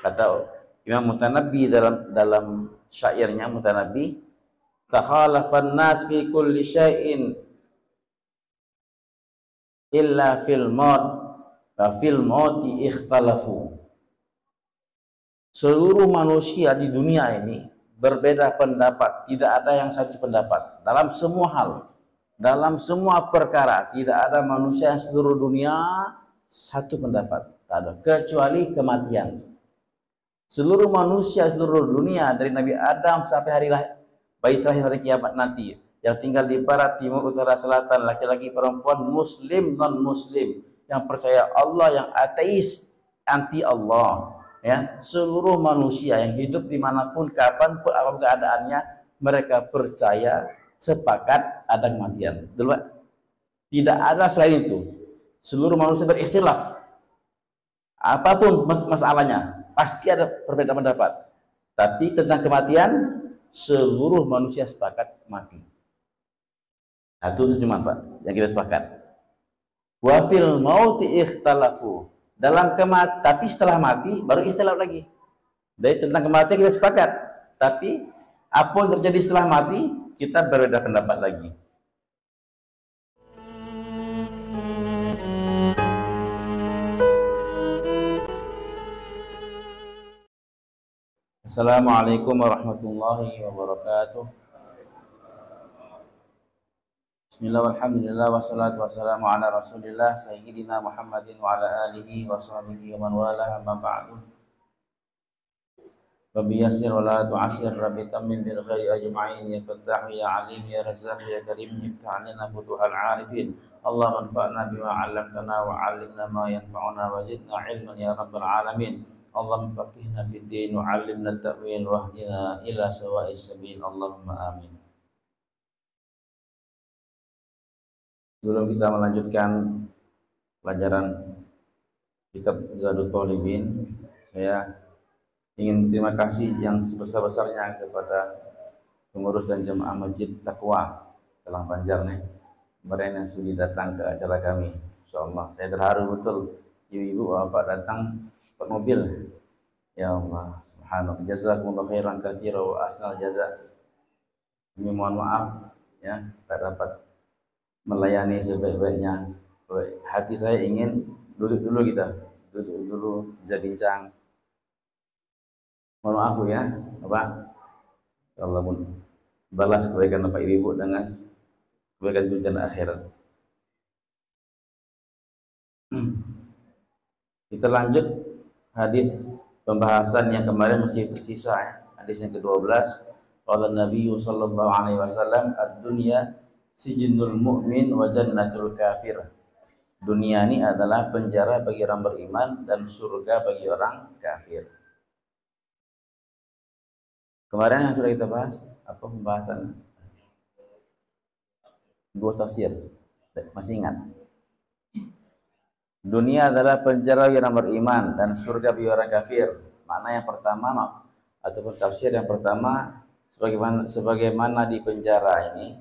Kata Imam Mutanabbi dalam syairnya Mutanabbi, takhalafan nas fi kulli syai'in illa fil maut wa fil mauti ikhtalafu. Seluruh manusia di dunia ini berbeda pendapat, tidak ada yang satu pendapat dalam semua hal, dalam semua perkara. Tidak ada manusia yang seluruh dunia satu pendapat, tak ada, kecuali kematian. Seluruh manusia seluruh dunia dari Nabi Adam sampai hari bayi terakhir hari kiamat nanti, yang tinggal di barat, timur, utara, selatan, laki-laki, perempuan, muslim, non muslim, yang percaya Allah, yang ateis, anti Allah, ya, seluruh manusia yang hidup dimanapun, kapanpun, apapun keadaannya, mereka percaya, sepakat ada kematian. Tidak ada selain itu. Seluruh manusia berikhtilaf, apapun masalahnya, pasti ada perbedaan pendapat. Tapi tentang kematian, seluruh manusia sepakat mati. Nah, itu cuma Pak yang kita sepakat. Wa fil mauti ikhtalafu. Tapi setelah mati baru ikhtilaf lagi. Dari tentang kematian kita sepakat, tapi apa yang terjadi setelah mati kita berbeda pendapat lagi. Assalamualaikum warahmatullahi wabarakatuh. Bismillah walhamdulillah wassalatu wassalamu ala rasulillah sayyidina Muhammadin wa ala alihi wa sahbihi wa man wala, amma ba'du. Rabbi yassir wa la tu'assir, Rabbi tammin bil khairi ajma'in, ya fattahu ya alim ya razzaq ya karim, iftah lana futuhal arifin. Allah manfa'na bima 'allamtana wa 'allimna ma yanfa'una wa zidna ilman ya rabbal alamin. Allahumma faqihna fid din wa 'allimna at-ta'wil wahdina ila sawa'is sabil. Allahumma amin. Sebelum kita melanjutkan pelajaran kitab Zadut Thalibin, saya ingin berterima kasih yang sebesar-besarnya kepada pengurus dan jemaah Masjid Taqwa Telang Banjar nih, kemarin yang sudah datang ke acara kami. Insyaallah saya terharu betul, ibu-ibu bapak datang mobil. Ya Allah, subhanallah, jazakumullah khairan katsira wa asnal jaza. Ini mohon maaf ya, tak dapat melayani sebaik-baiknya. Hati saya ingin duduk dulu, bisa bincang. Mohon maaf ya Bapak, Allah pun balas kebaikan Bapak Ibu dengan kebaikan dunia dan akhirat. Kita lanjut hadis pembahasan yang kemarin masih tersisa ya. Hadis yang ke-12. Qala Nabi sallallahu alaihi wasallam, ad-dunya sijnul mu'min wa jannatul kafir. Dunia ini adalah penjara bagi orang beriman dan surga bagi orang kafir. Kemarin yang sudah kita bahas apa pembahasan? Dua tafsir. Masih ingat? Dunia adalah penjara bagi orang beriman dan surga bagi orang kafir. Makna yang pertama ataupun tafsir yang pertama, sebagaimana di penjara ini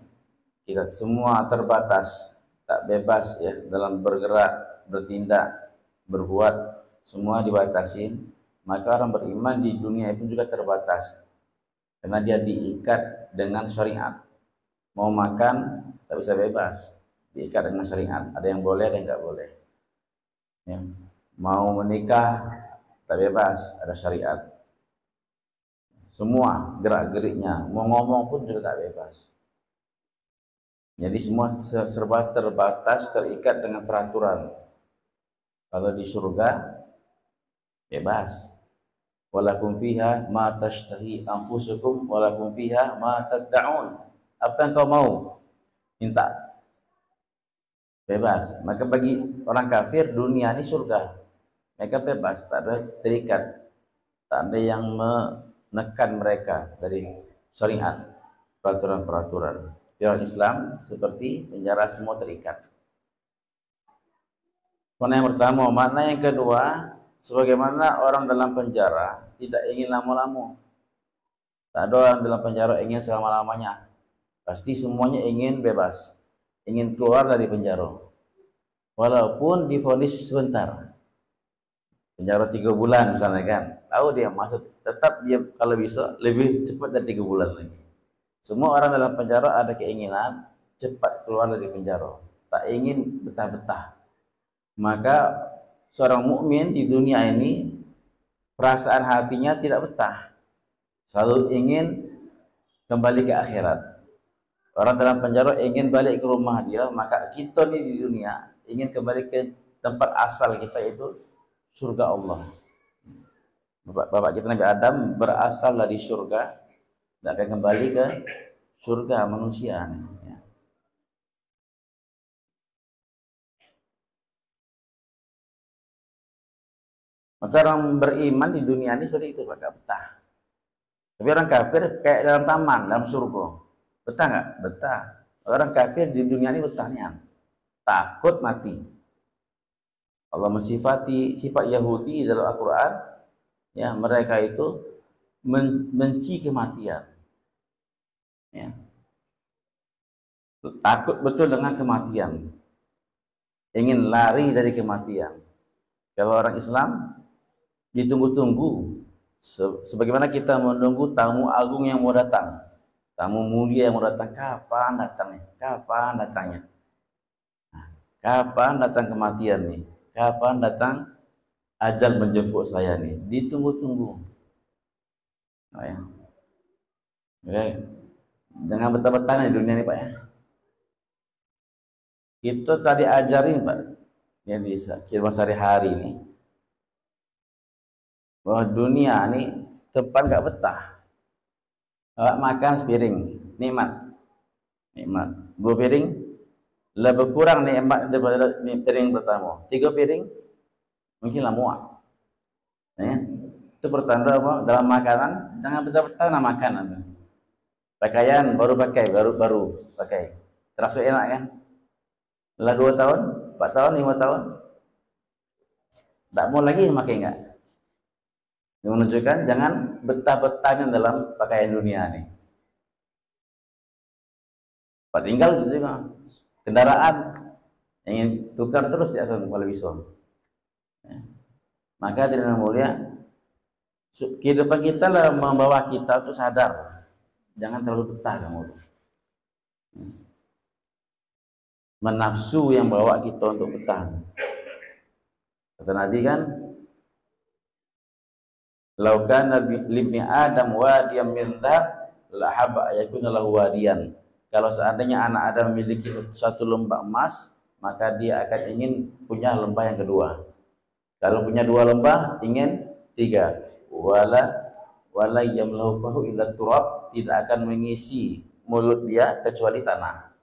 kita semua terbatas, tak bebas ya dalam bergerak, bertindak, berbuat, semua dibatasin. Maka orang beriman di dunia pun juga terbatas, karena dia diikat dengan syariat. Mau makan tak bisa bebas, diikat dengan syariat. Ada yang boleh, ada yang nggak boleh. Ya. Mau menikah tak bebas, ada syariat. Semua gerak-geriknya, mau ngomong pun juga tak bebas. Jadi semua serba terbatas, terikat dengan peraturan. Kalau di surga bebas. Walakum fiha ma tashtahi anfusukum walakum fiha ma tad'un. Apa yang kau mau minta, bebas. Maka bagi orang kafir dunia ini surga. Mereka bebas, tak ada terikat, tak ada yang menekan mereka dari syariat, peraturan-peraturan. Orang Islam seperti penjara, semua terikat. Mana yang pertama. Mana yang kedua, sebagaimana orang dalam penjara tidak ingin lama-lama. Tak ada orang dalam penjara ingin selama-lamanya. Pasti semuanya ingin bebas, ingin keluar dari penjara, walaupun divonis sebentar. penjara 3 bulan misalnya kan, tahu dia masuk, tetap dia kalau bisa lebih cepat dari 3 bulan lagi. Semua orang dalam penjara ada keinginan cepat keluar dari penjara, tak ingin betah-betah. Maka seorang mukmin di dunia ini perasaan hatinya tidak betah, selalu ingin kembali ke akhirat. Orang dalam penjara ingin balik ke rumah dia, maka kita nih di dunia ingin kembali ke tempat asal kita, itu surga Allah. Bapak kita Nabi Adam berasal dari surga, dan akan kembali ke surga manusia. Ya. Maka orang beriman di dunia ini seperti itu, Pak, gak betah. Tapi orang kafir kayak dalam taman, dalam surga. Betah nggak? Betah. Orang kafir di dunia ini betahnya takut mati. Allah mensifati sifat Yahudi dalam Al-Quran, ya, mereka itu benci kematian, ya. Takut betul dengan kematian, ingin lari dari kematian. Kalau orang Islam ditunggu-tunggu, sebagaimana kita menunggu tamu agung yang mau datang, tamu mulia yang mau datang. Kapan datangnya? Kapan datangnya? Nah, kapan datang kematian nih? Kapan datang ajal menjemput saya nih? Ditunggu-tunggu. Nah, ya. Oke. Jangan betah-betah di dunia ini, Pak, ya. Kita tadi ajarin, Pak, ya, di kehidupan sehari-hari ini, bahwa dunia ini tempat gak betah. Makan sepiring, nikmat, nikmat. 2 piring, lebih kurang nikmat daripada piring pertama. 3 piring, mungkinlah muak. Ya. Itu pertanda apa? Dalam makanan jangan betah-betah makan. Pakaian baru pakai, terasa enak kan? Setelah 2 tahun, 4 tahun, 5 tahun, tak mau lagi pakai enggak? Yang menunjukkan jangan betah-betahnya dalam pakaian dunia ini. Pak, tinggal gitu juga. Kendaraan ingin tukar terus di atas kalau bisa. Ya. Maka tidak mulia, kehidupan kita lah membawa kita untuk sadar, jangan terlalu betah kamu. Menafsu yang bawa kita untuk betah. Kata Nabi kan, laukan libni Adam wadiyan min dhahab la haba yakuna lahu wadiyan. Kalau seandainya anak Adam memiliki satu lembah emas, maka dia akan ingin punya lembah yang kedua. Kalau punya 2 lembah, ingin 3. Wala yamlahu fahu illa turab, tidak akan mengisi mulut dia kecuali tanah.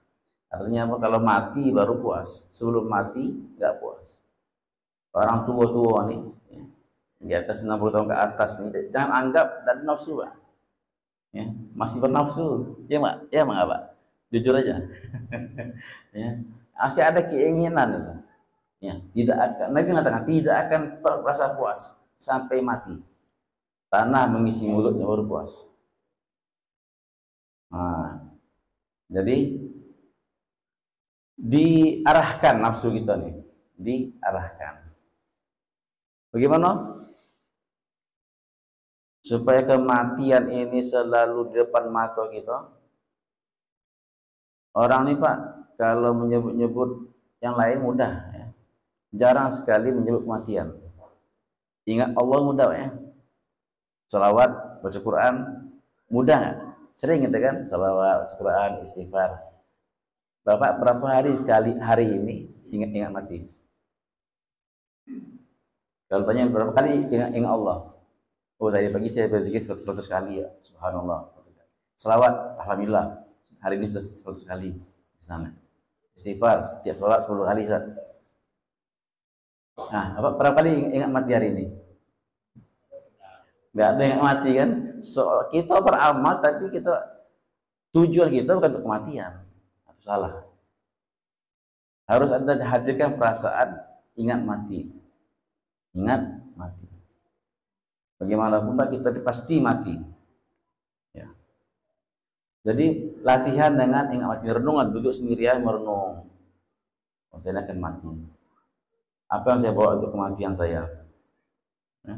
Artinya apa? Kalau mati baru puas. Sebelum mati enggak puas. Orang tua-tua nih, ya, di atas 60 tahun ke atas nih, jangan anggap dan nafsu, Pak. Ya, masih bernafsu, ya Mak, ya Mak, Pak. Jujur aja. Ya, masih ada keinginan itu. Ya, tidak akan, Nabi mengatakan tidak akan merasa puas sampai mati. Tanah mengisi mulutnya baru puas. Nah, jadi diarahkan nafsu kita nih, diarahkan. Bagaimana? Supaya kematian ini selalu di depan mata kita. Orang nih, Pak, kalau menyebut-nyebut yang lain mudah, ya. Jarang sekali menyebut kematian. Ingat Allah mudah, Pak, ya. Salawat, baca Quran, mudah nggak? Sering gitu kan? Salawat, baca Quran, istighfar. Bapak berapa hari sekali hari ini ingat mati? Kalau tanya berapa kali ingat Allah? Oh, tadi pagi saya berzikir 100 kali, ya. Subhanallah. Salawat, alhamdulillah. Hari ini sudah 100 kali di sana. Istighfar setiap sholat 10 kali. Nah, berapa kali ingat mati hari ini? Nggak ada yang mati kan? So, kita beramal tapi tujuan kita bukan untuk kematian. Itu salah. Harus ada dihadirkan perasaan ingat mati. Ingat mati. Bagaimanapun kita pasti mati. Ya. Jadi latihan dengan ingat mati, renungan, duduk sendirian merenung. Oh, saya akan mati. Apa yang saya bawa untuk kematian saya? Ya.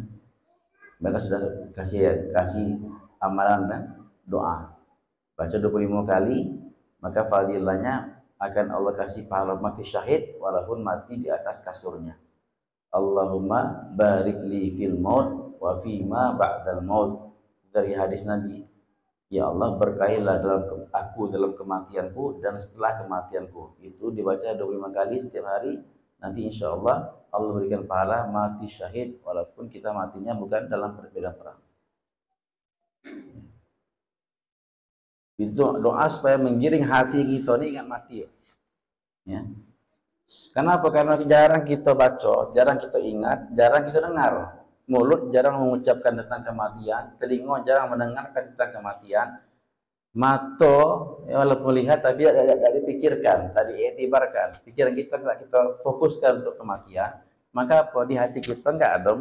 Mereka sudah kasih amalan dan doa. Baca 25 kali, maka fadilahnya akan Allah kasih pahala mati syahid walaupun mati di atas kasurnya. Allahumma barik li fil maut wa fi ma ba'dal maut. Dari hadis Nabi, ya Allah berkahilah dalam kematianku dan setelah kematianku. Itu dibaca 25 kali setiap hari. Nanti insya Allah Allah berikan pahala mati syahid walaupun kita matinya bukan dalam medan perang. Itu doa supaya menggiring hati kita ini ingat mati. Ya. Kenapa? Karena jarang kita baca, jarang kita ingat, jarang kita dengar. Mulut jarang mengucapkan tentang kematian, telinga jarang mendengarkan tentang kematian, mata ya, walaupun melihat tapi tidak dipikirkan, tidak diiktibarkan. Pikiran kita tidak kita fokuskan untuk kematian, maka apa di hati kita enggak ada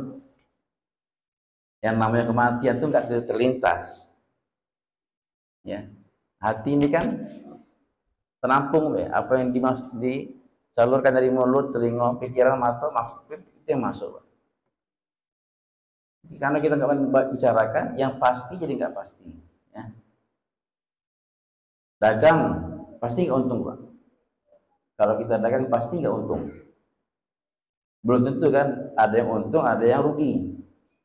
yang namanya kematian itu enggak terlintas. Ya, hati ini kan penampung apa yang disalurkan dari mulut, telinga, pikiran, mata, maksud itu yang masuk. Karena kita nggak bicarakan, yang pasti jadi nggak pasti. Ya. Dagang pasti nggak untung, Pak. Kalau kita dagang pasti nggak untung. Belum tentu kan, ada yang untung, ada yang rugi.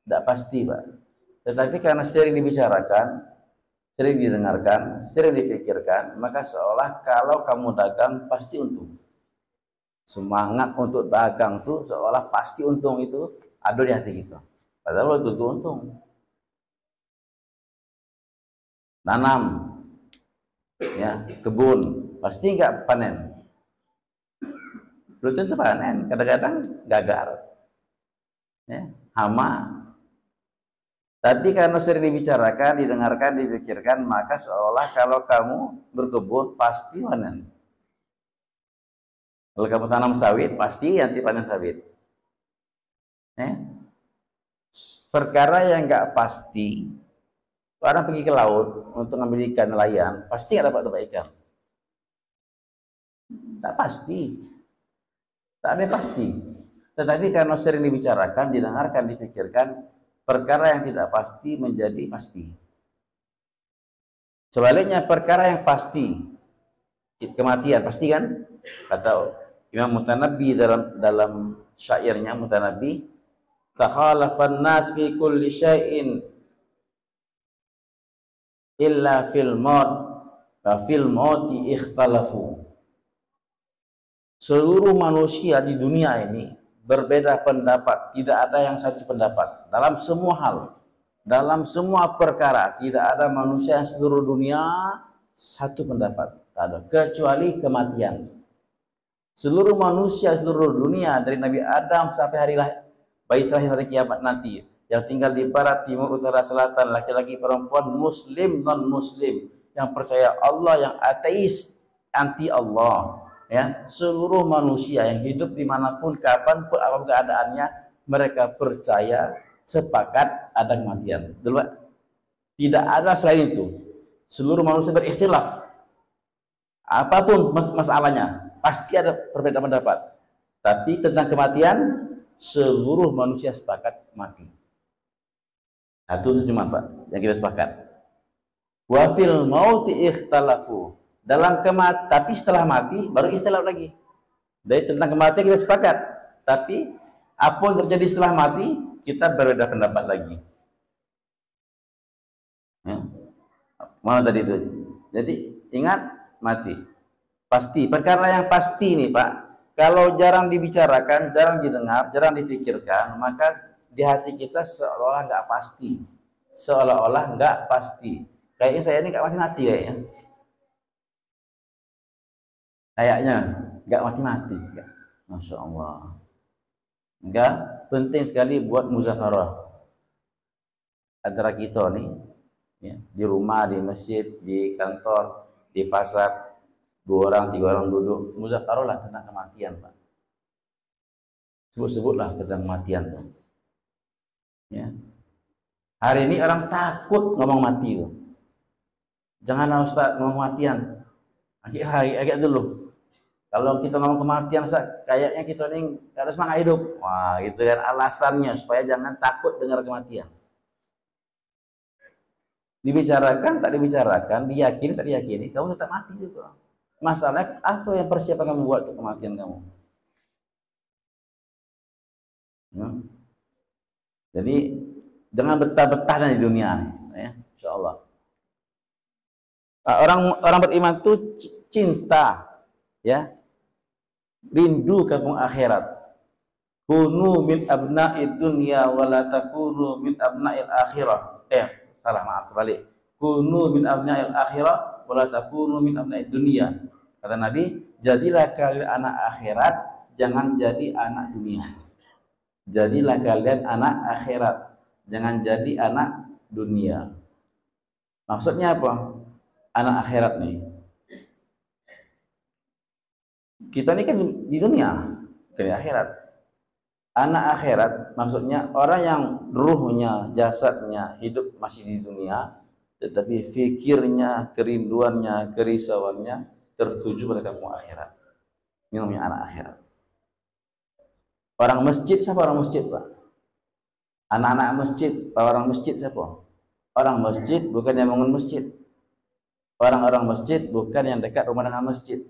Tidak pasti, Pak. Tetapi karena sering dibicarakan, sering didengarkan, sering dipikirkan, maka seolah kalau kamu dagang pasti untung. Semangat untuk dagang tuh seolah pasti untung itu ada di hati kita. Padahal itu untung. Nanam, ya, kebun, pasti nggak panen. Belum tentu panen, kadang-kadang gagal. Ya, hama. Tapi karena sering dibicarakan, didengarkan, dipikirkan, maka seolah kalau kamu berkebun pasti panen. Kalau kamu tanam sawit, pasti nanti panen sawit. Ya. Perkara yang nggak pasti, orang pergi ke laut untuk ngambil ikan nelayan, pasti nggak dapat ikan. Tak pasti, tak ada pasti. Tetapi karena sering dibicarakan, didengarkan, dipikirkan, perkara yang tidak pasti menjadi pasti. Sebaliknya perkara yang pasti, kematian pasti kan? Kata Imam Mutanabbi dalam syairnya Mutanabbi, takhalafan nas fi kulli syai'in illa fil maut wa fil mauti ikhtalafu. Seluruh manusia di dunia ini berbeda pendapat, tidak ada yang satu pendapat dalam semua hal, dalam semua perkara. Tidak ada manusia yang seluruh dunia satu pendapat, tak ada, kecuali kematian. Seluruh manusia seluruh dunia dari Nabi Adam sampai bayi terakhir hari kiamat nanti, yang tinggal di barat, timur, utara, selatan, laki-laki, perempuan, muslim, non-muslim, yang percaya Allah, yang ateis, anti Allah, ya, seluruh manusia yang hidup dimanapun, kapanpun, apapun keadaannya, mereka percaya, sepakat ada kematian. Tidak ada selain itu. Seluruh manusia berikhtilaf. Apapun masalahnya, pasti ada perbedaan pendapat. Tapi tentang kematian, seluruh manusia sepakat mati. Itu cuma Pak yang kita sepakat. Wa fil mauti ikhtalafu. Tapi setelah mati baru ikhtilaf lagi. Dari tentang kematian kita sepakat. Tapi apa yang terjadi setelah mati kita berbeda pendapat lagi. Ya. Mana tadi itu? Jadi ingat mati. Pasti. Perkara yang pasti nih Pak. Kalau jarang dibicarakan, jarang didengar, jarang dipikirkan, maka di hati kita seolah-olah nggak pasti. Seolah-olah nggak pasti. Kayaknya saya ini nggak mati-mati kayaknya. Kayaknya nggak mati-mati. Masya Allah. Enggak, penting sekali buat muzakarah antara kita nih, ya, di rumah, di masjid, di kantor, di pasar. 2 orang, 3 orang duduk, muzakarah lah tentang kematian, Pak. Sebut-sebutlah tentang kematian, Pak. Ya. Hari ini orang takut ngomong mati itu. Jangan Ustaz ngomong kematian. Agak dulu. Kalau kita ngomong kematian, Ustaz, kayaknya kita ini gak ada semangat hidup. Wah, gitu kan alasannya supaya jangan takut dengar kematian. Dibicarakan, tak dibicarakan, diyakini, tak diyakini, kamu tetap mati juga. Masalahnya, apa yang persiapan kamu buat untuk kematian kamu? Hmm. Jadi, jangan betah-betah di dunia, ya, insya Allah. Orang beriman itu cinta, ya, rindu kampung akhirat. Kunu min abna'id dunya wa la takunu min abna'il akhirah. Salah, maaf, balik. Kunu min abna'il akhirah wa la takunu min abna'id dunya. Kata Nabi, jadilah kalian anak akhirat, jangan jadi anak dunia. Jadilah kalian anak akhirat, jangan jadi anak dunia. Maksudnya apa? Anak akhirat nih. Kita ini kan di dunia, ke akhirat. Anak akhirat maksudnya orang yang ruhnya, jasadnya hidup masih di dunia, tetapi fikirnya, kerinduannya, kerisauannya tertuju pada kampung akhirat. Ini namanya anak akhirat. Orang masjid, siapa orang masjid, Pak? Anak-anak masjid, orang masjid siapa? Orang masjid bukan yang bangun masjid. Orang-orang masjid bukan yang dekat rumah dengan masjid.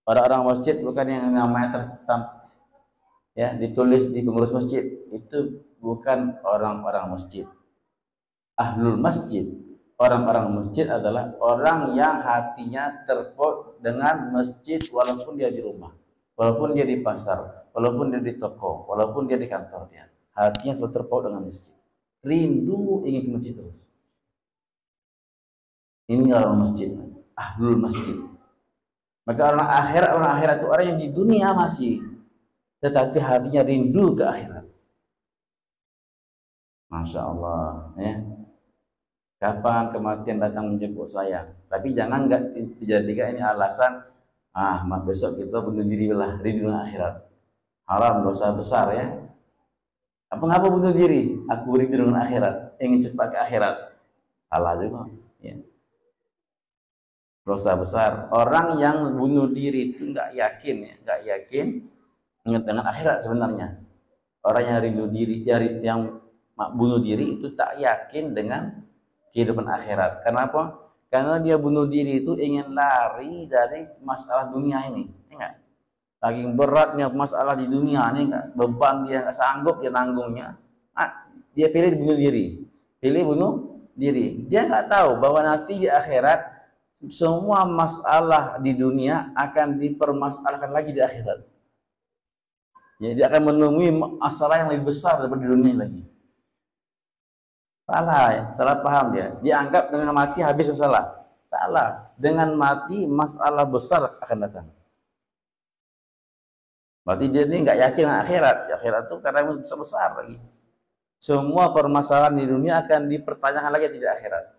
Orang-orang masjid bukan yang namanya ya ditulis di pengurus masjid, itu bukan orang-orang masjid. Ahlul masjid, orang-orang masjid adalah orang yang hatinya terpaut dengan masjid walaupun dia di rumah, walaupun dia di pasar, walaupun dia di toko, walaupun dia di kantor dia, hatinya selalu terpaut dengan masjid, rindu ingin ke masjid terus. Ini orang masjid, ahlul masjid. Maka orang akhirat itu orang yang di dunia masih, tetapi hatinya rindu ke akhirat. Masya Allah, ya. Kapan kematian datang menjemput saya? Tapi jangan nggak dijadikan ini alasan. Besok kita bunuh diri lah, rindu akhirat. Haram, dosa besar ya. Ngapa bunuh diri? Aku rindu dengan akhirat, ingin cepat ke akhirat. Salah juga. Ya. Dosa besar. Orang yang bunuh diri itu nggak yakin dengan akhirat sebenarnya. Orang yang rindu diri, yang bunuh diri itu tak yakin dengan kehidupan akhirat. Kenapa? Karena dia bunuh diri itu ingin lari dari masalah dunia ini. Enggak. Saking beratnya masalah di dunia ini, enggak. Beban dia nggak sanggup dia nanggungnya. Dia pilih bunuh diri. Pilih bunuh diri. Dia nggak tahu bahwa nanti di akhirat semua masalah di dunia akan dipermasalahkan lagi di akhirat. Jadi akan menemui masalah yang lebih besar daripada di dunia lagi. Salah ya, salah paham dia. Dia anggap dengan mati habis masalah. Salah. Dengan mati masalah besar akan datang. Berarti dia ini nggak yakin dengan akhirat. Akhirat itu karena besar lagi. Semua permasalahan di dunia akan dipertanyakan lagi di akhirat.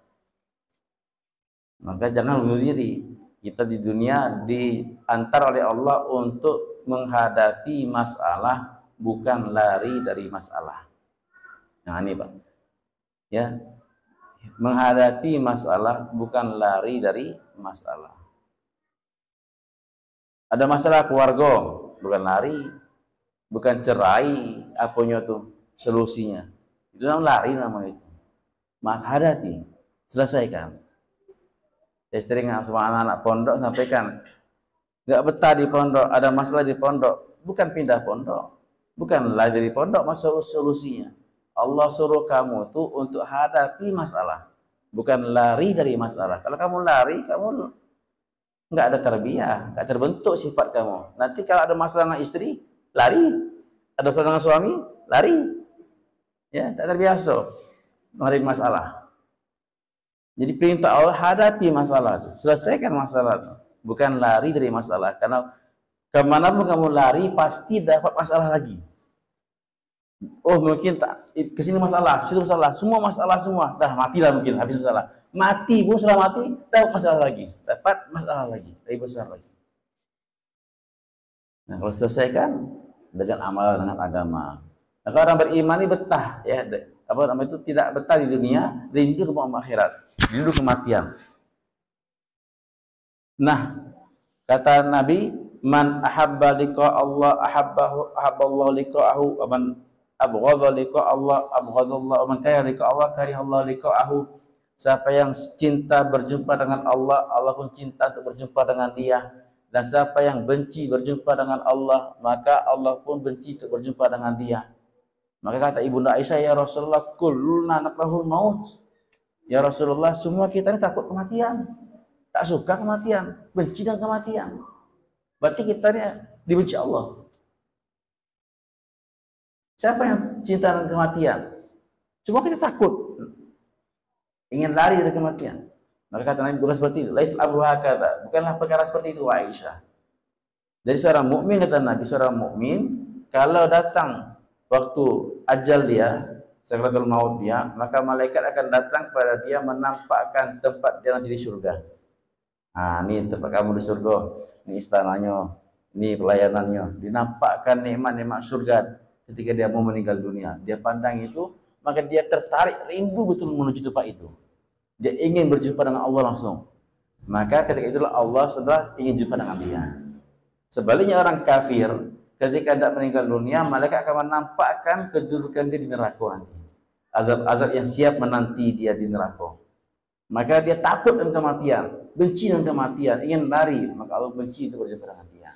Maka jangan bunuh diri. Kita di dunia diantar oleh Allah untuk menghadapi masalah, bukan lari dari masalah. Nah ini Pak, ya, menghadapi masalah bukan lari dari masalah. Ada masalah keluarga, bukan lari, bukan cerai, apanya tuh solusinya. Itu namanya lari namanya itu. Hadapi, selesaikan. Saya sering sama anak-anak pondok sampaikan, nggak betah di pondok, ada masalah di pondok, bukan pindah pondok, bukan lari dari pondok, masalah solusinya. Allah suruh kamu tuh untuk hadapi masalah, bukan lari dari masalah. Kalau kamu lari, kamu nggak ada tarbiyah, nggak terbentuk sifat kamu. Nanti kalau ada masalah dengan istri, lari. Ada masalah dengan suami, lari. Ya, tak terbiasa menghadapi masalah. Jadi perintah Allah hadapi masalah itu, selesaikan masalah itu, bukan lari dari masalah. Karena kemanapun kamu lari pasti dapat masalah lagi. Oh mungkin tak kesini masalah, situ masalah, semua masalah semua, dah matilah mungkin habis masalah. Mati pun setelah mati dapat masalah lagi, dapat masalah lagi, lebih besar lagi. Nah kalau selesaikan dengan amal dengan agama. Nah, kalau orang beriman ini betah ya, apa namanya itu tidak betah di dunia, rindu ke akhirat. Rindu kematian. Nah, kata Nabi, man ahabba liqa Allah ahabballahu liqa'ahu wa man abghadha liqa Allah abghadallahu wa man kariha liqa Allah karihallahu liqa'ahu. Siapa yang cinta berjumpa dengan Allah, Allah pun cinta untuk berjumpa dengan dia. Dan siapa yang benci berjumpa dengan Allah, maka Allah pun benci untuk berjumpa dengan dia. Maka kata Ibunda Aisyah, ya Rasulullah, kulluna nakrahul maut. Ya Rasulullah, semua kita ini takut kematian, tak suka kematian, benci dengan kematian. Berarti kita ini dibenci Allah. Siapa yang cinta dengan kematian? Semua kita takut, ingin lari dari kematian. Maka kata Nabi bukan seperti itu. Laisal amru hakadha, bukanlah perkara seperti itu Aisyah. Jadi seorang mukmin, kata Nabi, seorang mukmin kalau datang waktu ajal dia, sakratul maut dia, maka malaikat akan datang pada dia menampakkan tempat dia nanti di surga. Nah, ini tempat kamu di surga, ini istananya, ini pelayanannya. Dinampakkan nikmat-nikmat surga ketika dia mau meninggal dunia. Dia pandang itu, maka dia tertarik, rindu betul menuju tempat itu. Dia ingin berjumpa dengan Allah langsung. Maka ketika itulah Allah SWT ingin jumpa dengan dia. Sebaliknya orang kafir, ketika tidak meninggal dunia, malaikat akan menampakkan kedudukan dia di neraka nanti. Azab-azab yang siap menanti dia di neraka. Maka dia takut dengan kematian, benci dengan kematian, ingin lari, maka Allah benci untuk berjumpa dengan dia.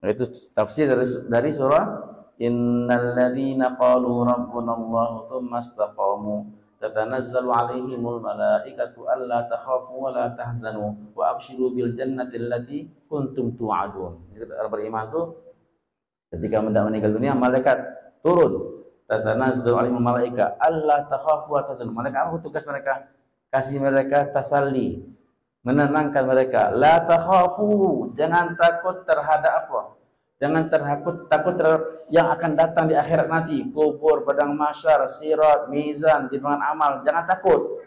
Nah, itu tafsir dari surah Innal ladzina qalu rabbuna Allah tsumma istaqamu tatanazzalu 'alaihimul malaikatu alla takhafu wa la tahzanu wa abshiru bil jannati allati kuntum tu'adun. Jadi orang beriman itu ketika meninggal dunia, malaikat turun, tatanazzalu 'alaihimul malaika alla takhafu wa tahzanu. Malaikat apa tugas mereka? Kasih mereka tasalli, menenangkan mereka. La takhafu, jangan takut terhadap apa? Jangan takut terhadap yang akan datang di akhirat nanti, kubur, padang mahsyar, sirat, mizan, timbangan amal. Jangan takut.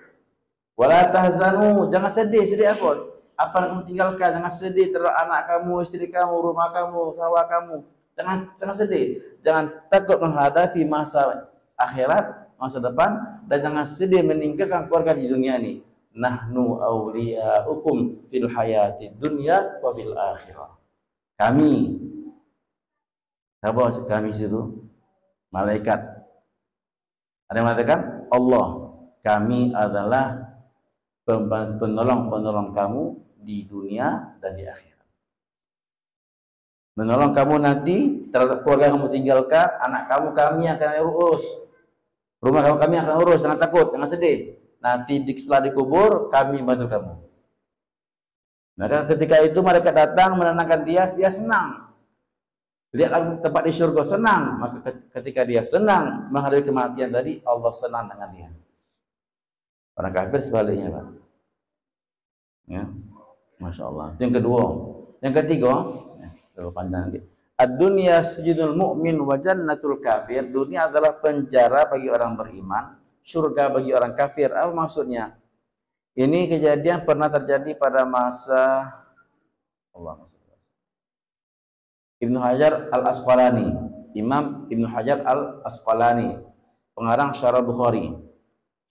Wala tahzanu, jangan sedih. Sedih apa? Apa yang kamu tinggalkan? Jangan sedih terhadap anak kamu, istri kamu, rumah kamu, sawah kamu. Jangan sedih. Jangan takut menghadapi masa akhirat, masa depan, dan jangan sedih meninggalkan keluarga di dunia ini. Nahnu awliya'ukum fil hayati dunya wa bil akhirah. Kami, siapa kami situ? Malaikat. Ada yang mengatakan Allah, kami adalah penolong-penolong kamu di dunia dan di akhirat. Menolong kamu nanti terhadap keluarga kamu tinggalkan, anak kamu kami akan urus. Rumah kamu kami akan urus, jangan takut, jangan sedih. Nanti setelah dikubur, kami bantu kamu. Maka ketika itu mereka datang menenangkan dia, dia senang. Lihat tempat di surga, senang. Maka ketika dia senang menghadapi kematian tadi, Allah senang dengan dia. Orang kafir sebaliknya, Pak. Ya, Masya Allah. Itu yang kedua. Yang ketiga, terlalu panjang lagi. Ad-dunya sijinul mu'min wa jannatul kafir. Dunia adalah penjara bagi orang beriman, surga bagi orang kafir. Apa maksudnya? Ini kejadian pernah terjadi pada masa Ibnu Hajar Al-Asqalani, Imam Ibnu Hajar Al-Asqalani, pengarang Syarah Bukhari.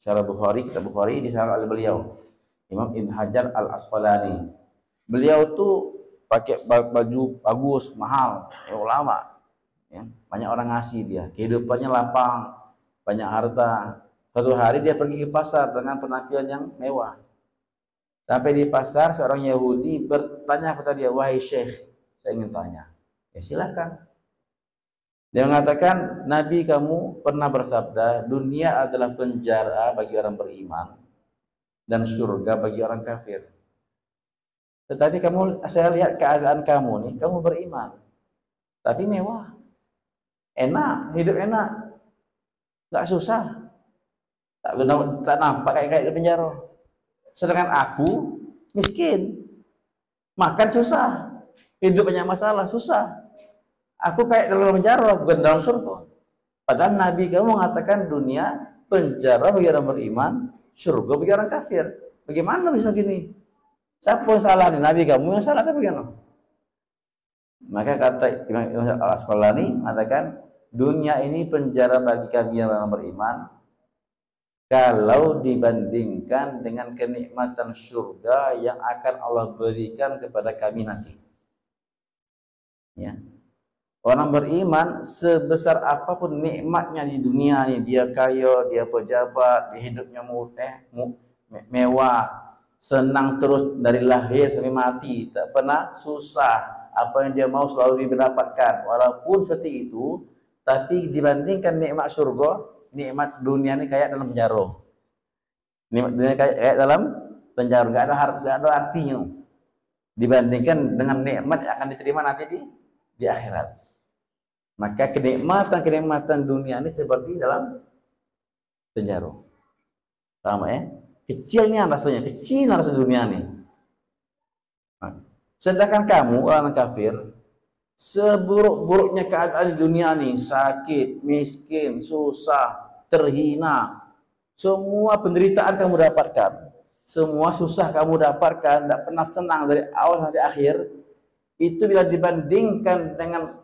Syarah Bukhari, kitab Bukhari disyarah oleh beliau, Imam Ibnu Hajar Al-Asqalani. Beliau tuh pakai baju bagus, mahal, ulama. Ya, banyak orang ngasih dia, kehidupannya lapang, banyak harta. Suatu hari dia pergi ke pasar dengan penampilan yang mewah. Sampai di pasar, seorang Yahudi bertanya kepada dia, wahai Syekh, saya ingin tanya. Ya silakan. Dia mengatakan, Nabi kamu pernah bersabda, dunia adalah penjara bagi orang beriman dan surga bagi orang kafir. Tetapi saya lihat keadaan kamu nih, kamu beriman, tapi mewah, enak, hidup enak, nggak susah, tak nampak kayak di penjara. Sedangkan aku miskin, makan susah, hidup banyak masalah, susah. Aku kayak dalam penjara, bukan dalam surga. Padahal Nabi kamu mengatakan dunia penjara bagi orang beriman, surga bagi orang kafir. Bagaimana bisa gini? Siapa yang salah nih? Nabi kamu yang salah, tapi bagaimana? Maka kata Imam Al-Asqalani mengatakan dunia ini penjara bagi kami yang beriman kalau dibandingkan dengan kenikmatan surga yang akan Allah berikan kepada kami nanti. Ya. Orang beriman sebesar apapun nikmatnya di dunia ini, dia kaya, dia pejabat, dia hidupnya mewah, senang terus dari lahir sampai mati, tak pernah susah, apa yang dia mau selalu didapatkan. Walaupun seperti itu, tapi dibandingkan nikmat surga, nikmat dunia ini kayak dalam penjara. Nikmat dunia kayak dalam penjara, enggak ada artinya dibandingkan dengan nikmat yang akan diterima nanti di akhirat. Maka kenikmatan dunia ini seperti dalam penjara. Paham ya? Kecilnya rasanya, kecil rasa dunia ini. Nah, sedangkan kamu orang kafir, seburuk-buruknya keadaan di dunia ini, sakit, miskin, susah, terhina, semua penderitaan kamu dapatkan, semua susah kamu dapatkan, tidak pernah senang dari awal sampai akhir. Itu bila dibandingkan dengan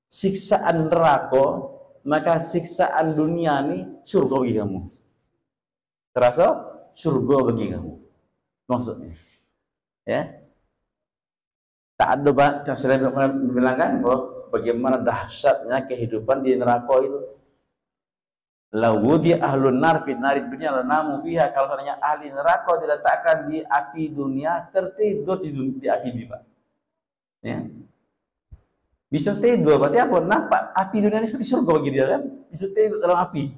siksaan neraka, maka siksaan dunia ini surga bagi kamu. Terasa surga bagi kamu. Maksudnya, ya. Tak ada saya bilang kan bahwa bagaimana dahsyatnya kehidupan di neraka itu. Lawudi ahlun nar fi narid dunya lanamu fiha, kalau seandainya ahli neraka diletakkan di api dunia, tertidur di api dunia. Ya. Bisa tidur, berarti apa? Nampak api dunia ini seperti surga bagi dia kan? Bisa tidur dalam api.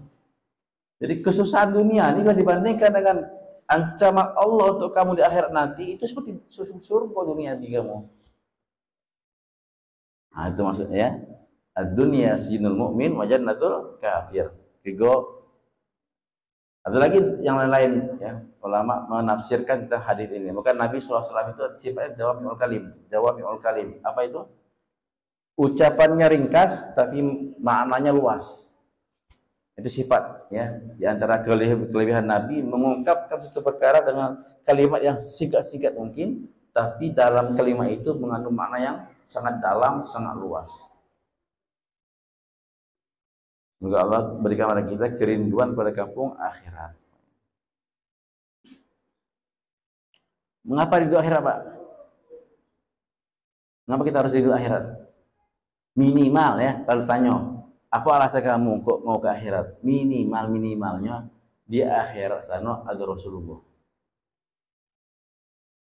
Jadi kesusahan dunia ini kalau dibandingkan dengan ancaman Allah untuk kamu di akhirat nanti, itu seperti surga dunia bagi kamu. Nah, itu maksudnya ya. Ad-dunya sijnul mu'min wa jannatul kafir. Tiga. Ada lagi yang lain-lain ya. Ulama menafsirkan tentang hadis ini. Maka Nabi SAW itu sifatnya jawami'ul kalim. Apa itu? Ucapannya ringkas tapi maknanya luas. Itu sifat ya. Di antara kelebihan Nabi mengungkapkan suatu perkara dengan kalimat yang singkat-singkat mungkin, tapi dalam kalimat itu mengandung makna yang sangat dalam, sangat luas. Semoga Allah berikan kepada kita kerinduan pada kampung akhirat. Mengapa rindu akhirat, Pak? Mengapa kita harus rindu akhirat? Minimal ya, kalau tanya, apa alasan kamu kok mau ke akhirat? Minimalnya di akhirat sana ada Rasulullah.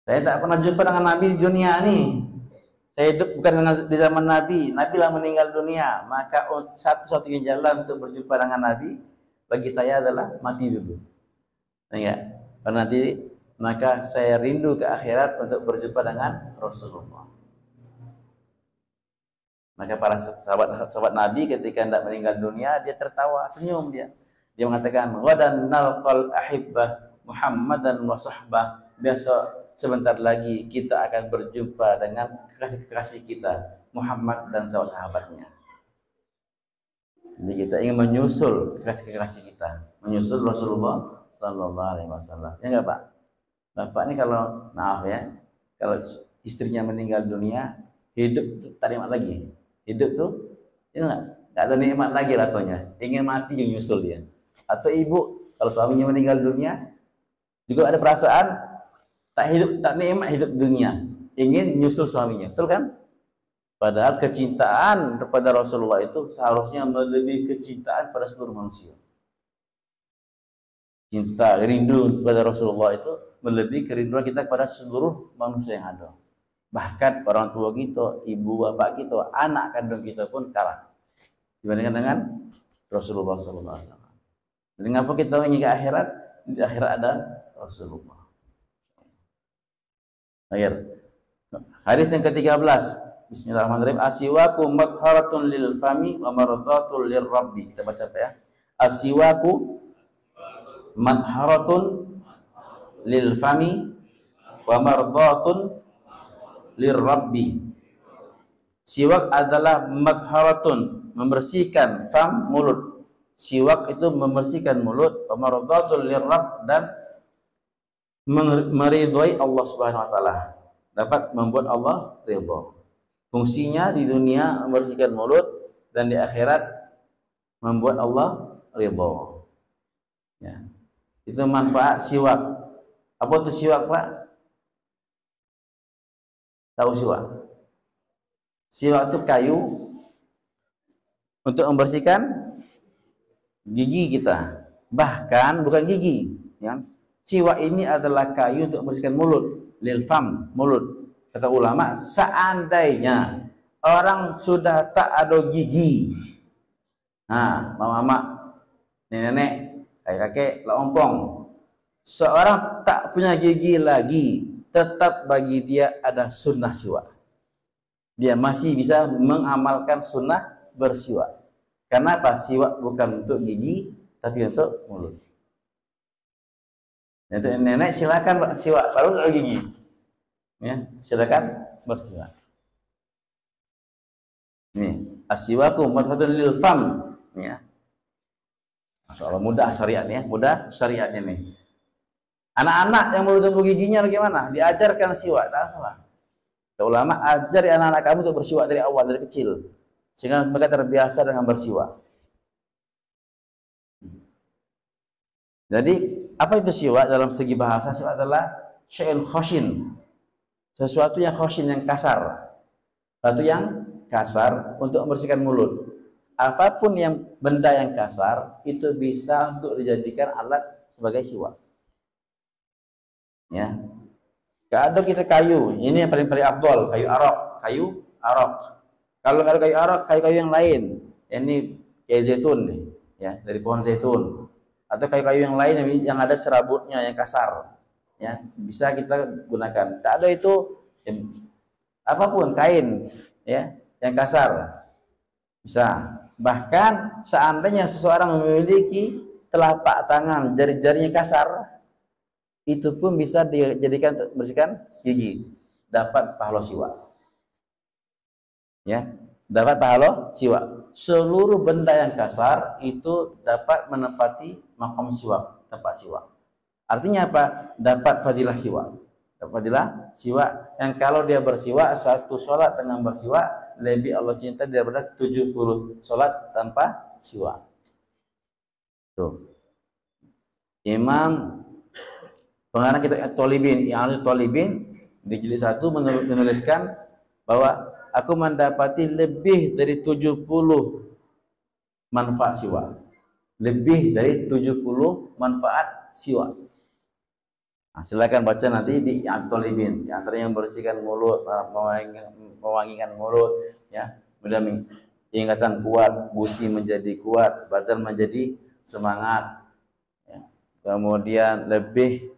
Saya tak pernah jumpa dengan Nabi di dunia ini. Saya hidup bukan di zaman Nabi. Nabi lah meninggal dunia. Maka satu-satunya jalan untuk berjumpa dengan Nabi bagi saya adalah mati dulu. Ya, karena nanti maka saya rindu ke akhirat untuk berjumpa dengan Rasulullah. Maka para sahabat Nabi ketika hendak meninggal dunia, dia tertawa, senyum dia. Dia mengatakan, "Wadan nalqal ahibbah Muhammadan wa sahbah." Besok sebentar lagi kita akan berjumpa dengan kekasih-kekasih kita, Muhammad dan sahabat-sahabatnya. Jadi kita ingin menyusul kekasih-kekasih kita, menyusul Rasulullah sallallahu alaihi wasallam. Ya enggak, Pak? Bapak ini kalau maaf ya, kalau istrinya meninggal dunia, hidup tak nikmat lagi. Hidup tuh enggak ada nikmat lagi rasanya. Ingin mati yang nyusul dia. Atau ibu kalau suaminya meninggal dunia juga ada perasaan tak nikmat hidup dunia, ingin nyusul suaminya, betul kan? Padahal kecintaan kepada Rasulullah itu seharusnya melebihi kecintaan pada seluruh manusia. Cinta, rindu kepada Rasulullah itu melebihi kerinduan kita kepada seluruh manusia yang ada. Bahkan orang tua kita, ibu bapak kita, anak kandung kita pun kalah dibandingkan dengan Rasulullah SAW. Jadi ngapa kita ingin ke akhirat? Di akhirat ada Rasulullah. Akhir. Hadis yang ke-13. Bismillahirrahmanirrahim. Asiwaku madharatun lil fami wa maradatul lir rabbi. Kita baca apa ya? Asiwaku madharatun lil fami wa mardatun lir rabbi. Siwak adalah madharatun, membersihkan fam, mulut. Siwak itu membersihkan mulut, wa mardatul lir rabb, dan meridhai Allah Subhanahu wa taala. Dapat membuat Allah ridha. Fungsinya di dunia membersihkan mulut, dan di akhirat membuat Allah ridha. Ya. Itu manfaat siwak. Apa itu siwak, Pak? Tahu siwak? Siwak itu kayu untuk membersihkan gigi kita. Bahkan bukan gigi, ya. Siwak ini adalah kayu untuk membersihkan mulut, lil fam, mulut. Kata ulama, seandainya orang sudah tak ada gigi, nah, mama-mama, nenek-nenek, kakek-kakek, lah ompong, seorang tak punya gigi lagi, tetap bagi dia ada sunnah siwak. Dia masih bisa mengamalkan sunnah bersiwak. Kenapa? Siwak bukan untuk gigi, tapi untuk mulut. Untuk nenek silakan siwak, baru untuk gigi. Ya, silakan bersiwak. Nih, asyiwaku marfatun lil fam. Ya. Masyaallah mudah syariatnya, mudah syariatnya nih. Anak-anak yang baru tumbuh giginya bagaimana? Diajarkan siwak, tak salah. Ulama ajari anak-anak kamu untuk bersiwak dari awal, dari kecil, sehingga mereka terbiasa dengan bersiwak. Jadi apa itu siwak dalam segi bahasa? Siwak adalah syai'un khashin, sesuatu yang khashin, yang kasar, sesuatu yang kasar untuk membersihkan mulut. Apapun yang benda yang kasar itu bisa untuk dijadikan alat sebagai siwak. Ya. Kalau kita kayu, ini yang paling afdol, kayu arok. Kalau ada kayu arok, kayu-kayu yang lain, ini kayak zaitun nih, ya, dari pohon zaitun, atau kayu-kayu yang lain yang ada serabutnya yang kasar, ya, bisa kita gunakan. Tak ada itu, ya, apapun kain, ya, yang kasar, bisa. Bahkan seandainya seseorang memiliki telapak tangan, jari-jarinya kasar, itu pun bisa dijadikan untuk membersihkan gigi, dapat pahala siwak. Ya, dapat pahala siwak. Seluruh benda yang kasar itu dapat menempati makam siwak, tempat siwak. Artinya apa? Dapat fadilah siwak. Dapat fadilah siwak yang kalau dia bersiwak, satu sholat dengan bersiwak lebih Allah cinta daripada 70 sholat tanpa siwak. Tuh. Imam pengarang kitab Tolibin, yang Tolibin di jilid 1 menuliskan bahwa aku mendapati lebih dari 70 manfaat siwak. Lebih dari 70 manfaat siwak. Nah, silakan baca nanti di Tolibin. Yang antaranya membersihkan mulut, mewangikan mulut, ya, kemudian ingatan kuat, gusi menjadi kuat, badan menjadi semangat, ya. Kemudian lebih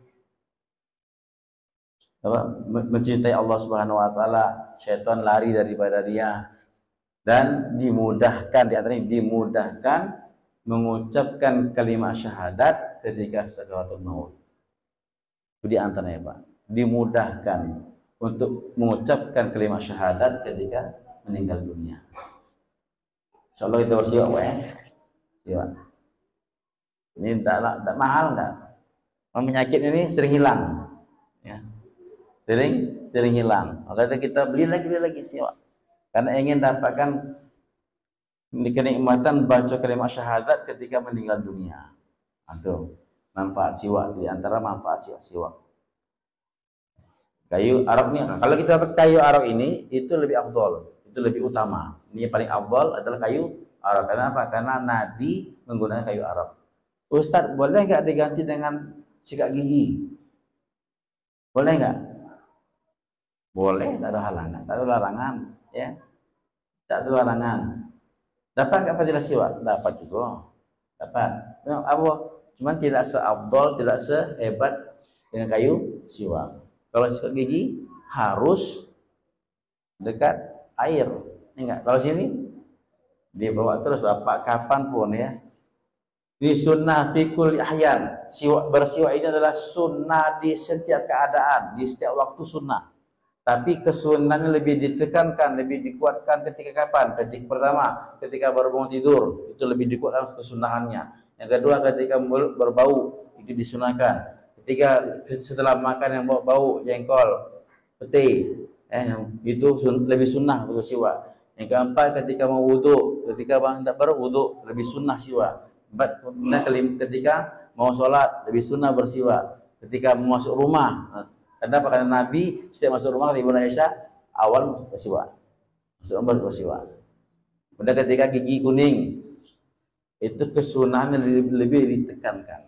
mencintai Allah Subhanahu wa taala, syaitan lari daripada dia, dan dimudahkan, di antaranya dimudahkan mengucapkan kalimat syahadat ketika sakaratul maut. Itu di antaranya, Pak. Dimudahkan untuk mengucapkan kalimat syahadat ketika meninggal dunia. Insyaallah kita bersiwak, Pak, ya. Siwak. Ini tak mahal enggak? Penyakit ini sering hilang, ya. Sering hilang. Maka kita beli lagi siwak. Karena ingin dapatkan kenikmatan baca kalimat syahadat ketika meninggal dunia. Itu manfaat siwak, di antara manfaat siwak. Kayu arok ini, kalau kita pakai kayu arok ini itu lebih afdol, itu lebih utama. Ini yang paling afdol adalah kayu arok. Kenapa? Karena Nabi menggunakan kayu arok. Ustadz, boleh nggak diganti dengan sikat gigi? Boleh nggak? Boleh, tak ada halangan, tak ada larangan, ya, tak ada larangan. Dapat nggak fadilah siwak? Dapat juga, dapat. Apa? Cuman tidak seafdol, tidak sehebat dengan kayu siwak. Kalau sikat gigi harus dekat air, enggak? Kalau sini dibawa terus bapak kapan pun, ya. Di sunnah fikul ahyan, bersiwak ini adalah sunnah di setiap keadaan, di setiap waktu sunnah. Tapi kesunahan lebih ditekankan, lebih dikuatkan ketika kapan? Ketika pertama, ketika baru bangun tidur, itu lebih dikuatkan kesunahannya. Yang kedua, ketika mulut berbau, itu disunahkan. Ketiga, setelah makan yang bau jengkol, pete, itu lebih sunnah bersiwak. Yang keempat, ketika mau wudhu, ketika baru wudhu, lebih sunnah siwak. Ketika mau sholat, lebih sunnah bersiwak. Ketika mau masuk rumah, kenapa? Karena Nabi setiap masuk rumah kata Ibu Aisyah awal bersiwak. Seumur bersiwak. Pada ketika gigi kuning, itu kesunahan lebih ditekankan.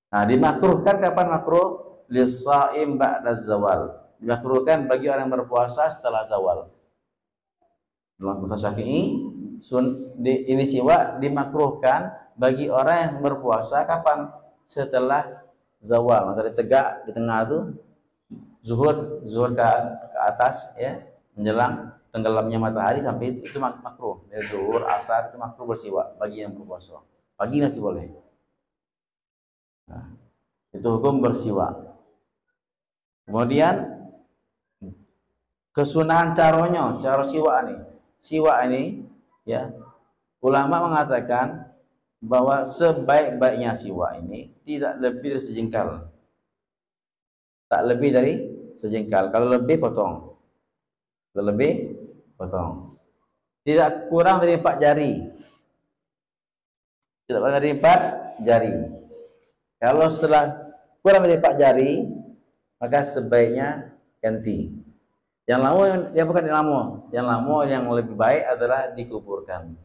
Nah, dimakruhkan kapan makruh? Lisaim ba'da zawal. Dimakruhkan bagi orang yang berpuasa setelah zawal. Dalam bahasa Syafi'i, ini siwak dimakruhkan bagi orang yang berpuasa kapan? Setelah zawal. Matahari tegak di tengah itu, zuhur ke atas, ya, menjelang tenggelamnya matahari sampai itu makruh. Dari zuhur, asar itu makruh bersiwak bagi yang berpuasa. Pagi masih boleh. Nah, itu hukum bersiwak. Kemudian kesunahan cara siwak ini, ya, ulama mengatakan bahwa sebaik-baiknya siwak ini tidak lebih dari sejengkal. Tak lebih dari sejengkal. Kalau lebih potong. Kalau lebih potong. Tidak kurang dari 4 jari. Tidak kurang dari 4 jari. Kalau setelah kurang dari 4 jari, maka sebaiknya ganti. Yang lama, yang bukan yang lama yang lebih baik adalah dikuburkan.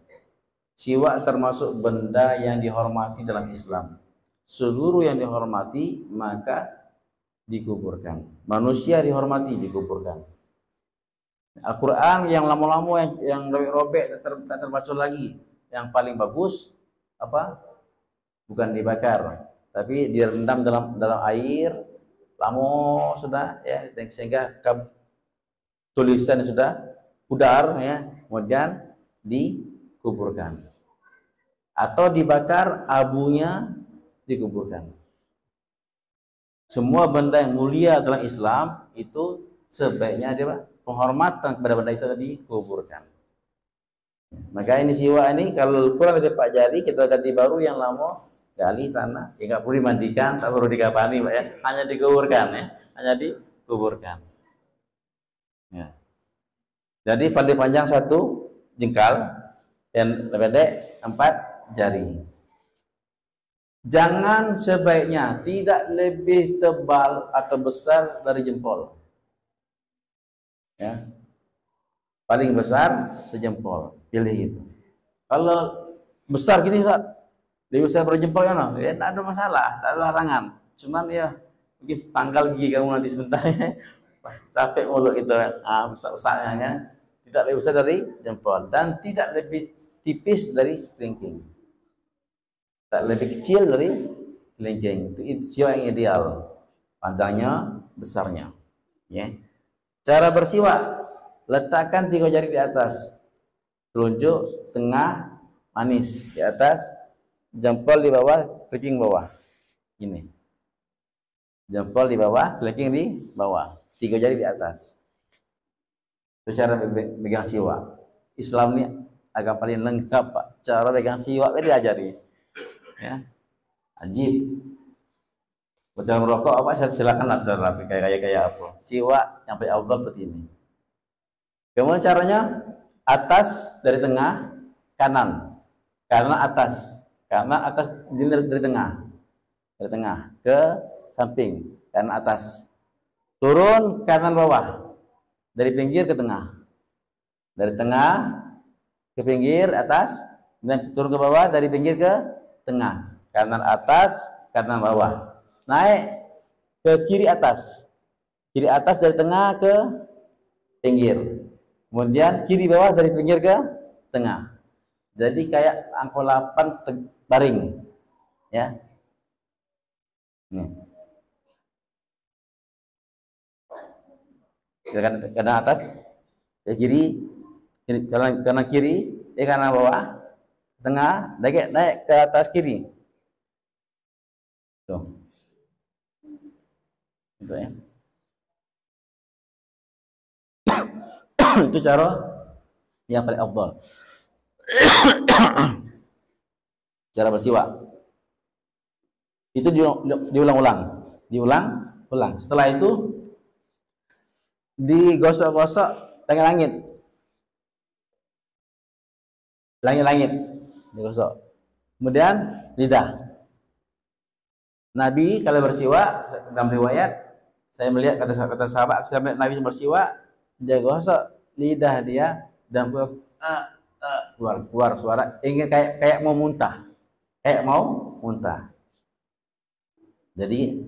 Siwak termasuk benda yang dihormati dalam Islam. Seluruh yang dihormati maka dikuburkan. Manusia dihormati, dikuburkan. Al-Quran yang lama-lama, yang robek-robek, tak terbaca lagi. Yang paling bagus apa? Bukan dibakar, tapi direndam dalam air lama sudah, ya, sehingga tulisan sudah pudar, ya, kemudian dikuburkan atau dibakar, abunya dikuburkan. Semua benda yang mulia dalam Islam itu sebaiknya dia penghormatan kepada benda itu tadi dikuburkan. Maka ini siwak ini kalau kurang dari 4 jari kita ganti baru, yang lama gali tanah, ya nggak perlu dimandikan, tak perlu dikapani, Pak, ya, hanya dikuburkan, ya, hanya dikuburkan. Ya. Jadi paling panjang 1 jengkal, yang pendek 4 jari. Jangan sebaiknya tidak lebih tebal atau besar dari jempol. Ya. Paling besar sejempol. Pilih itu. Kalau besar gini, Ustaz, lebih besar dari jempol, ya, no? Ya, tidak ada masalah, tidak ada larangan. Cuman ya, mungkin pangkal gigi kamu nanti sebentar, ya. Capek mulut itu, besar-besarnya, ya. Tidak lebih besar dari jempol dan tidak lebih tipis dari kelingking. Tak lebih kecil dari kelingking. Itu siwak yang ideal, panjangnya, besarnya, ya. Cara bersiwak, letakkan 3 jari di atas, telunjuk tengah manis di atas, jempol di bawah, kelingking bawah. Ini jempol di bawah, kelingking di bawah, 3 jari di atas. Itu cara pegang siwak. Islam ini agak paling lengkap, Pak. Cara pegang siwak ini diajari. Ya, ajib. Bacaan merokok apa, silakan lah, kayak apa. Siwak yang paling afdal seperti ini. Kemudian caranya, atas dari tengah, kanan atas, dari tengah ke samping, kanan atas, turun kanan bawah, dari pinggir ke tengah, dari tengah ke pinggir atas, dan turun ke bawah, dari pinggir ke tengah, kanan atas, kanan bawah, naik ke kiri atas dari tengah ke pinggir, kemudian kiri bawah dari pinggir ke tengah. Jadi kayak angka 8 baring, ya. Nih. Kanan atas ke kiri, kanan kiri, kanan bawah, tengah, naik ke atas kiri. Tuh. Itu, ya. Itu cara yang paling afdal. Cara bersiwak. Itu diulang-ulang. Setelah itu digosok-gosok langit-langit. Digosok. Kemudian lidah. Nabi kalau bersiwak, dalam riwayat saya melihat, kata sahabat, saya melihat Nabi bersiwak dia gosok lidah dia dan keluar suara ingin kayak mau muntah, kayak mau muntah. Jadi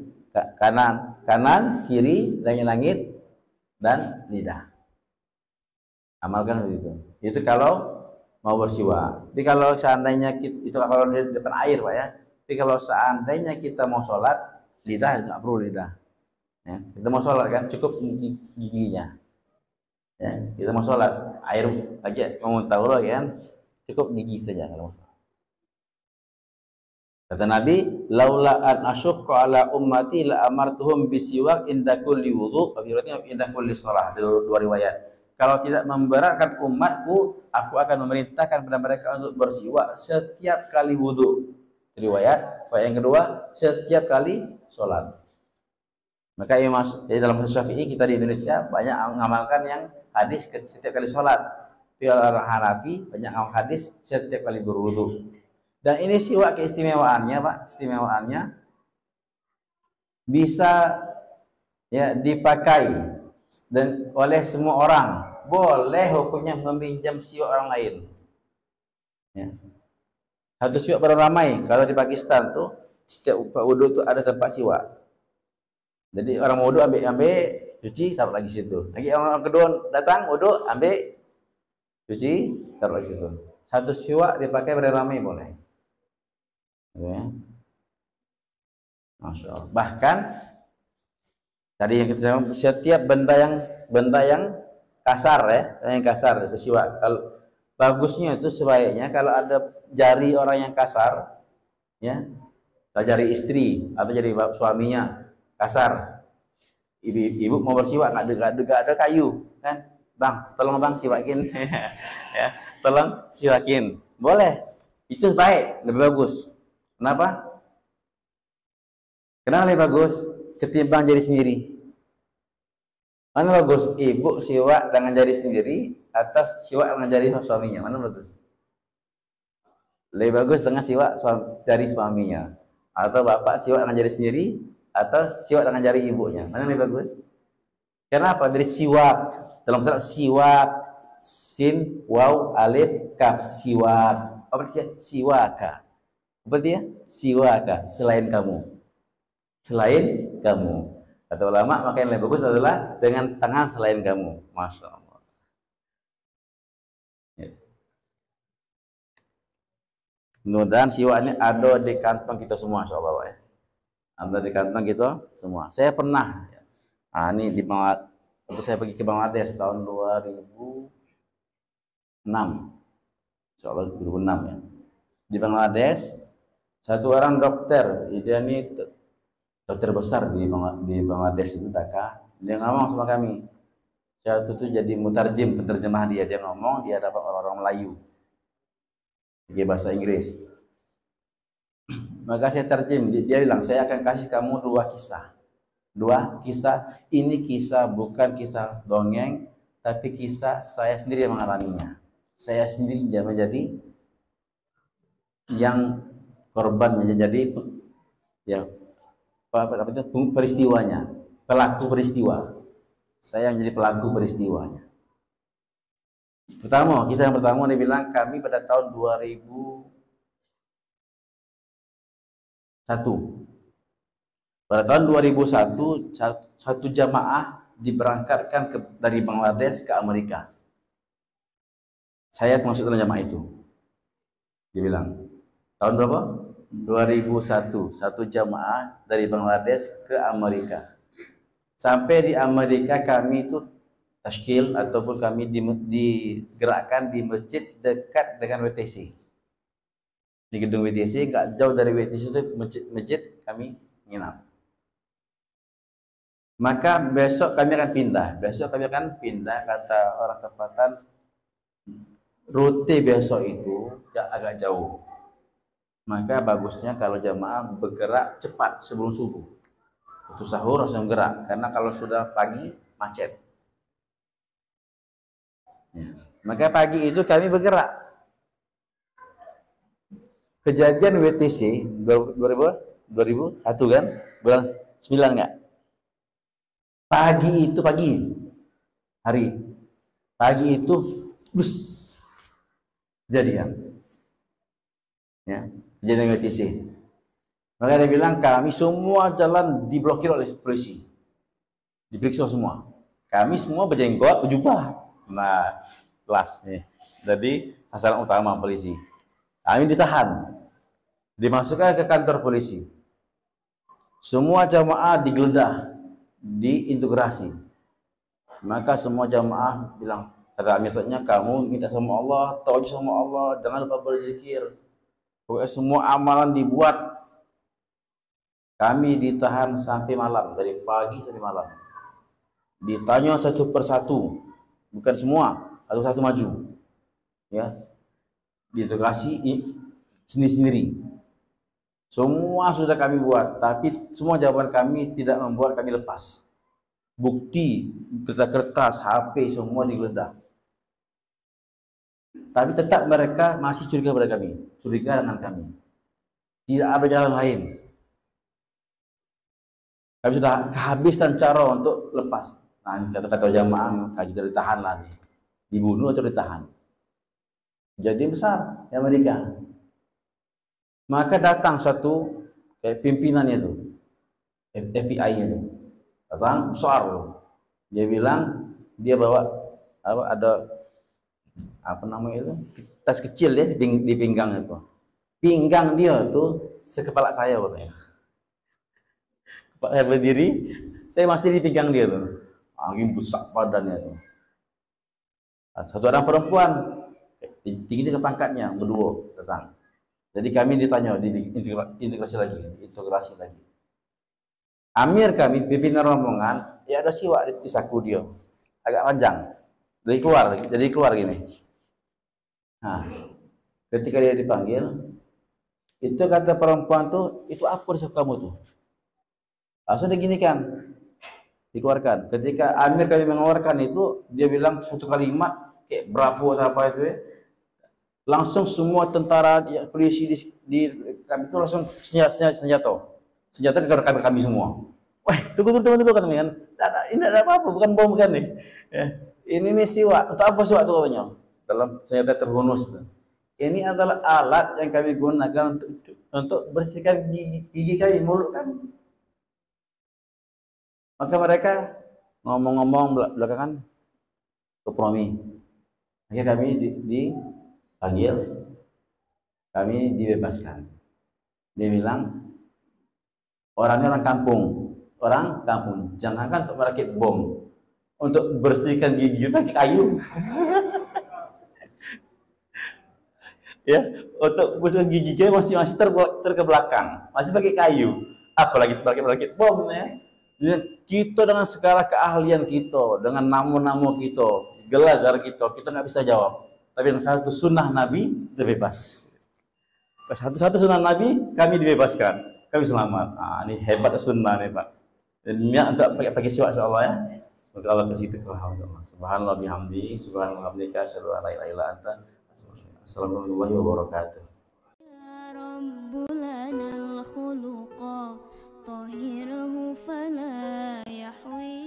kanan kiri langit-langit dan lidah. Amalkan begitu. Itu kalau mau bersiwak. Tapi kalau seandainya kita, itu kalau di depan air Pak ya. Tapi kalau seandainya kita mau sholat, lidah nggak perlu lidah. Ya, kita mau sholat kan cukup giginya. Ya, kita mau sholat air aja mau tahu loh kan cukup gigi saja kalau. Kata Nabi, laula an asyqa ala ummati la amartuhum bisiwak inda kulli wudu, akhirnya inda kulli shalah. Dua riwayat. Kalau tidak memberatkan umatku, aku akan memerintahkan kepada mereka untuk bersiwak setiap kali wudu. Riwayat. Yang kedua, setiap kali sholat. Maka dalam Syafi'i kita di Indonesia banyak mengamalkan yang hadis setiap kali sholat. Tapi orang Hanafi banyak ngamal hadis setiap kali berwudu. Dan ini siwak keistimewaannya Pak, istimewaannya bisa ya dipakai dan oleh semua orang. Boleh hukumnya meminjam siwak orang lain. Ya. Satu siwak baru ramai. Kalau di Pakistan tuh setiap wudu tuh ada tempat siwak. Jadi orang wudu ambil cuci taruh lagi situ. Lagi orang kedua datang wudu ambil cuci taruh lagi situ. Satu siwak dipakai beramai boleh. Ya. Masya Allah. Bahkan tadi yang kita setiap benda yang kasar ya, yang kasar itu siwak. Kalau bagusnya itu sebaiknya kalau ada jari orang yang kasar, ya, jari istri atau jari suaminya kasar, ibu mau bersiwak nggak ada kayu, kan? Bang, tolong bang siwakin, ya, tolong siwakin, boleh. Itu baik, lebih bagus. Kenapa? Kenapa lebih bagus ketimbang jari sendiri? Mana bagus? Ibu siwak dengan jari sendiri atau siwak dengan jari suaminya? Mana bagus? Lebih bagus dengan siwak jari suaminya. Atau bapak siwak dengan jari sendiri atau siwak dengan jari ibunya? Mana lebih bagus? Kenapa? Dari siwak. Dalam surat siwak, sin, waw, alif, kaf, siwak. Apa artinya? Siwaka. Apa dia? Siwaka, selain kamu. Selain kamu. Kata ulama, maka yang lebih bagus adalah dengan tangan selain kamu. Masya Allah. Ya. Mudah-mudahan siwak ini ada di kantong kita semua, insya Allah ya. Ada di kantong kita semua. Saya pernah, ini di Bangladesh, waktu saya pergi ke Bangladesh tahun 2006, insya Allah 2006 ya. Di Bangladesh, satu orang dokter, dia ini dokter besar di Bangladesh itu Dhaka. Dia ngomong sama kami. Saya itu jadi mutarjim, penerjemah dia. Dia ngomong, dia dapat orang-orang Melayu. Dia bahasa Inggris. Maka saya terjem, dia bilang, saya akan kasih kamu dua kisah. Dua kisah, ini kisah bukan kisah dongeng, tapi kisah saya sendiri yang mengalaminya. Saya sendiri yang menjadi yang korban, jadi ya apa itu peristiwanya, pelaku peristiwa. Saya menjadi pelaku peristiwanya. Pertama, kisah yang pertama dia bilang kami pada tahun 2001. Pada tahun 2001 satu jamaah diberangkatkan dari Bangladesh ke Amerika. Saya termasuk dalam jamaah itu. Dia bilang, tahun berapa? 2001, satu jamaah dari Bangladesh ke Amerika. Sampai di Amerika kami itu tashkil ataupun kami digerakkan di masjid dekat dengan WTC. Di gedung WTC, nggak jauh dari WTC itu masjid kami nginap. Maka besok kami akan pindah. Kata orang tempatan. Rute besok itu agak jauh. Maka bagusnya kalau jamaah bergerak cepat sebelum subuh. Waktu sahur langsung gerak. Karena kalau sudah pagi macet. Ya. Maka pagi itu kami bergerak. Kejadian WTC 2001 kan? Bulan 9 enggak? Pagi itu pagi. hari. Pagi itu, bus, kejadian. Ya, kejadian WTC. Maka dia bilang kami semua jalan diblokir oleh polisi, diperiksa semua. Kami semua berjenggot, berjubah. Nah, kelas nih. Jadi sasaran utama polisi. Kami ditahan, dimasukkan ke kantor polisi. Semua jamaah digeledah, diintegrasi. Maka semua jamaah bilang, kata misalnya kamu minta sama Allah, tauhid sama Allah, jangan lupa berzikir. Pokoknya semua amalan dibuat. Kami ditahan sampai malam, dari pagi sampai malam. Ditanya satu persatu, bukan semua, satu-satu maju. Ya, diintegrasi sendiri-sendiri. Semua sudah kami buat, tapi semua jawaban kami tidak membuat kami lepas. Bukti, kertas-kertas, HP, semua digeledah. Tapi tetap mereka masih curiga pada kami, curiga dengan kami. Tidak ada jalan lain. Kami sudah kehabisan cara untuk lepas. Nah, kata-kata jamaah, kita ditahan lagi, dibunuh atau ditahan. Jadi besar di Amerika. Maka datang satu kayak pimpinannya itu, FBI-nya itu, datang besar. Dia bilang dia bawa ada apa namanya itu, tas kecil ya di pinggang itu. Pinggang dia tuh sekepala saya katanya. Kepala saya berdiri, saya masih di pinggang dia tuh. Angin besar badannya tuh. Satu orang perempuan, tinggi dia pangkatnya, berdua datang. Jadi kami ditanya, integrasi lagi. Amir kami, pimpinan rombongan, ya ada siwak di saku dia, agak panjang. Jadi keluar gini. Nah, ketika dia dipanggil, itu kata perempuan tuh, itu apa di saku kamu tuh? Langsung diginikan, dikeluarkan. Ketika Amir kami mengeluarkan itu, dia bilang satu kalimat, kayak bravo atau apa itu ya. Langsung semua tentara, polisi di kami itu langsung senjata ke kami semua. Wah, tunggu kan, ini ada apa-apa, bukan bom kan nih. Ya. Ini nih siwak, untuk apa siwak itu katanya? Dalam senjata terhunus. Ini adalah alat yang kami gunakan untuk bersihkan gigi kami, mulut kan. Maka mereka ngomong-ngomong belakangan kompromi. Akhirnya kami dipanggil, kami dibebaskan. Dia bilang, orangnya orang kampung, jangankan untuk merakit bom, untuk bersihkan gigi pakai kayu. Ya, untuk bersihkan gigi masih ke belakang, masih pakai kayu, apalagi merakit bom ya. Kita dengan segala keahlian kita, dengan namu kita, gelar kita nggak bisa jawab. Tapi yang satu sunnah Nabi terbebas. Satu sunnah Nabi kami dibebaskan, kami selamat. Nah, ini hebat sunnah nih Pak. Dan niat untuk pakai siwak insyaallah ya. Semoga Allah kasih itu alhamdulillah. Subhanallah bihamdi, subhanallah bihamdika, asyhadu an la ilaha illa anta, assalamualaikum warahmatullahi wabarakatuh. Ya Rabbul khuluqa طهره فلا يحوي